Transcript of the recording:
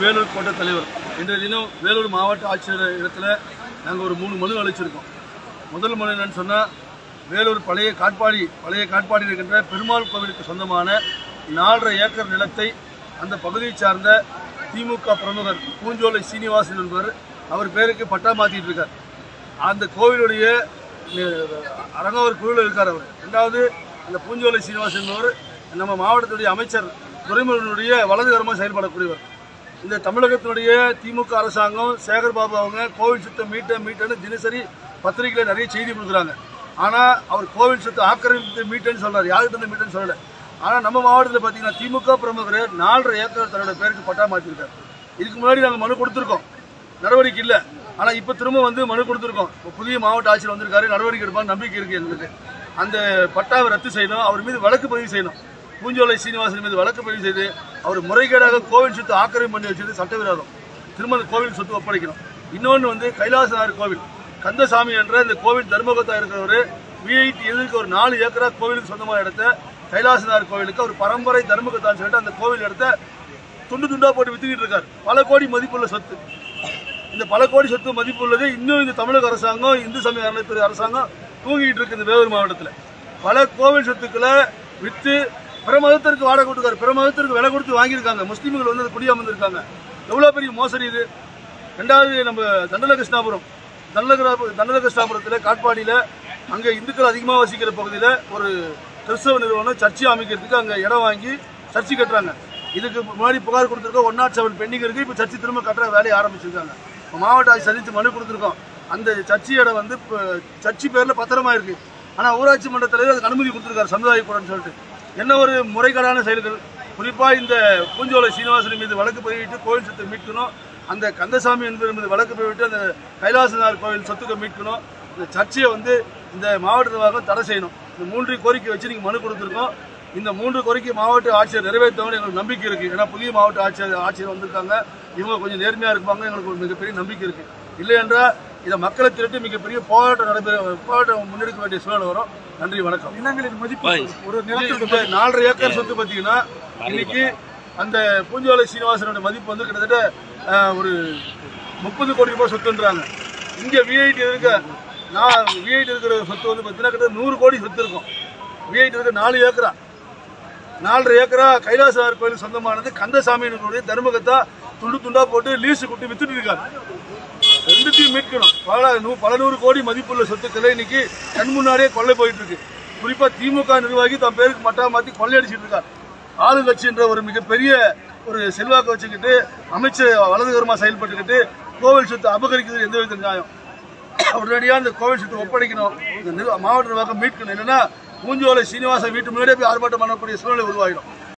வேலூர் கோட்ட தலைவர். இன்றைய தினம் வேலூர் மாவட்ட ஆட்சியர் இடத்துல நாங்கள் ஒரு 3 மனு அளிச்சிருக்கோம். முதல் மனு என்னன்னு சொன்னால், வேலூர் பழைய காட்பாடி இருக்கின்ற பெருமாள் கோவிலுக்கு சொந்தமான 4.5 ஏக்கர் நிலத்தை அந்த பகுதியை சார்ந்த திமுக பிரமுகர் பூஞ்சோலை சீனிவாசன் என்பவர் அவர் பேருக்கு பட்டா மாற்றிட்டு இருக்கார். அந்த கோவிலுடைய அரங்கவர் குழுவில் இருக்கார் அவர். ரெண்டாவது, அந்த பூஞ்சோலை சீனிவாசன் என்பவர் நம்ம மாவட்டத்துடைய அமைச்சர் துரைமுருகனுடைய வலதுகரமாக செயல்படக்கூடியவர். இந்த தமிழகத்தினுடைய திமுக அரசாங்கம் சேகர்பாபு அவங்க கோவில் சுத்தம் மீட்டன்னு தினசரி பத்திரிகையில் நிறைய செய்தி கொடுக்குறாங்க. ஆனால் அவர் கோவில் சுத்தம் ஆக்கிரமிப்பு மீட்டன்னு சொல்கிறார், யார்கிட்ட இருந்து மீட்டன்னு சொல்லலை. ஆனால் நம்ம மாவட்டத்தில் பார்த்தீங்கன்னா திமுக பிரமுகர் 4.5 ஏக்கர் தன்னோட பேருக்கு பட்டா மாற்றிருக்கார். இதுக்கு முன்னாடி நாங்கள் மனு கொடுத்துருக்கோம், நடவடிக்கை இல்லை. ஆனால் இப்போ திரும்ப மனு கொடுத்துருக்கோம். புதிய மாவட்ட ஆட்சியர் வந்திருக்காரு, நடவடிக்கை எடுப்பாங்க, நம்பிக்கை இருக்குது எங்களுக்கு. அந்த பட்டாவை ரத்து செய்யணும், அவர் மீது வழக்கு பதிவு செய்யணும். பூஞ்சோலை சீனிவாசன் மீது வழக்கு பதிவு செய்து அவர் முறைகேடாக கோவில் சொத்து ஆக்கிரமிப்பு பண்ணி வச்சது சட்டவிரோதம். திரும்ப அந்த கோவில் சொத்து ஒப்படைக்கணும். இன்னொன்று கைலாசநாதர் கோவில் கந்தசாமி என்ற இந்த கோவில் தர்மகத்தா இருக்கிறவர் விஐடி எதிர்க்கு ஒரு 4 ஏக்கரா கோவிலுக்கு சொந்தமான இடத்த கைலாசநாதர் கோவிலுக்கு அவர் பரம்பரை தர்மகத்தான்னு சொல்லிட்டு அந்த கோவில் இடத்த துண்டா போட்டு வித்துக்கிட்டு இருக்கார். பல கோடி மதிப்புள்ள சொத்து. இந்த பல கோடி சொத்து மதிப்புள்ளது இன்னும் இந்த தமிழக அரசாங்கம், இந்து சமய அறநிலையத்துறை அரசாங்கம் தூங்கிட்டு இருக்கு. இந்த வேலூர் மாவட்டத்தில் பல கோவில் சொத்துக்களை விற்று பிற மதத்திற்கு வாடகை கொடுத்துருக்காரு, பிற மதத்திற்கு விலை கொடுத்து வாங்கியிருக்காங்க. முஸ்லீம்கள் வந்து குடியமர்ந்திருக்காங்க. எவ்வளோ பெரிய மோசடி இது. ரெண்டாவது, நம்ம தண்டலகிருஷ்ணாபுரத்தில் காட்பாடியில் அங்கே இந்துக்கள் அதிகமாக வசிக்கிற பகுதியில் ஒரு கிறிஸ்தவ நிறுவனம் சர்ச்சை அமைக்கிறதுக்கு அங்கே இடம் வாங்கி சர்ச்சை கட்டுறாங்க. இதுக்கு முன்னாடி புகார் கொடுத்துருக்கோம், 107 பெண்டிங் இருக்குது. இப்போ சர்ச்சை திரும்ப கட்டுற வேலையை ஆரம்பிச்சிருக்காங்க. இப்போ மாவட்ட ஆட்சி சந்தித்து மனு கொடுத்துருக்கோம். அந்த சர்ச்சை இடம் வந்து இப்போ சர்ச்சை பேரில் பத்திரமா இருக்குது. ஆனால் ஊராட்சி மன்ற தலைவர் அதுக்கு அனுமதி கொடுத்துருக்காரு சமுதாய கூடன்னு சொல்லிட்டு. என்ன ஒரு முறைகேடான செயல்கள். குறிப்பாக இந்த பூஞ்சோலை சீனிவாசன் மீது வழக்கு பதிவிட்டு கோவில் சொத்தை மீட்கணும், அந்த கந்தசாமி என்பவர் மீது வழக்கு பதிவிட்டு அந்த கைலாசநாதர் கோவில் சொத்துக்களை மீட்கணும். இந்த சர்ச்சையை இந்த மாவட்ட நிர்வாகம் தடை செய்யணும். இந்த 3 கோரிக்கை வச்சு நீங்கள் மனு கொடுத்துருக்கோம். இந்த 3 கோரிக்கை மாவட்ட ஆட்சியர் நிறைவேற்றவங்க எங்களுக்கு நம்பிக்கை இருக்குது. ஏன்னா புதிய மாவட்ட ஆட்சியர் வந்திருக்காங்க, இவங்க கொஞ்சம் நேர்மையாக இருப்பாங்க, எங்களுக்கு ஒரு மிகப்பெரிய நம்பிக்கை இருக்குது. இல்லை என்றால் இதை மக்களை திரட்டி மிகப்பெரிய போராட்டம் முன்னெடுக்க வேண்டிய சூழல் வரும். நன்றி, வணக்கம். நிலங்களின் மதிப்பு ஒரு 4.5 ஏக்கர் சொத்து பார்த்தீங்கன்னா இன்னைக்கு அந்த பூஞ்சோலை சீனிவாசனோட மதிப்பு கிட்டத்தட்ட ஒரு 30 கோடி ரூபாய் சொத்துன்றாங்க. இங்கே விஐடி இருக்கிற சொத்து பார்த்தீங்கன்னா கிட்டத்தட்ட 100 கோடி சொத்து இருக்கும். விஐடி இருக்கிற 4 ஏக்கரா 4.5 ஏக்கரா கைலாசநாதர் கோயில் சொந்தமானது கந்தசாமியினுடைய தர்மகத்தா துண்டா போட்டு லீஸு கொடுத்து வித்துட்டு இருக்காரு. ரெண்டுத்தையும் மீட்கணும். பல 100 கோடி மதிப்புள்ள சொத்துக்களை இன்னைக்கு கண் முன்னாடியே கொள்ளை போயிட்டு இருக்கு. குறிப்பா திமுக நிர்வாகி தன் பேருக்கு மட்டா மாற்றி கொள்ளையடிச்சிட்டு இருக்கார். ஆளுங்கட்சி என்ற ஒரு மிகப்பெரிய ஒரு செல்வாக்கு வச்சுக்கிட்டு அமைச்சர் வலதுகரமாக செயல்பட்டுக்கிட்டு கோவில் சொத்து அபகரிக்கிறது எந்த வித நியாயம். உடனடியாக இந்த கோவில் சொத்து ஒப்படைக்கணும், இந்த மாவட்ட நிர்வாகம் மீட்கணும். இல்லைன்னா பூஞ்சோலை சீனிவாசன் வீட்டு முன்னாடியே போய் ஆர்ப்பாட்டம் பண்ணக்கூடிய சூழ்நிலை உருவாகிடும்.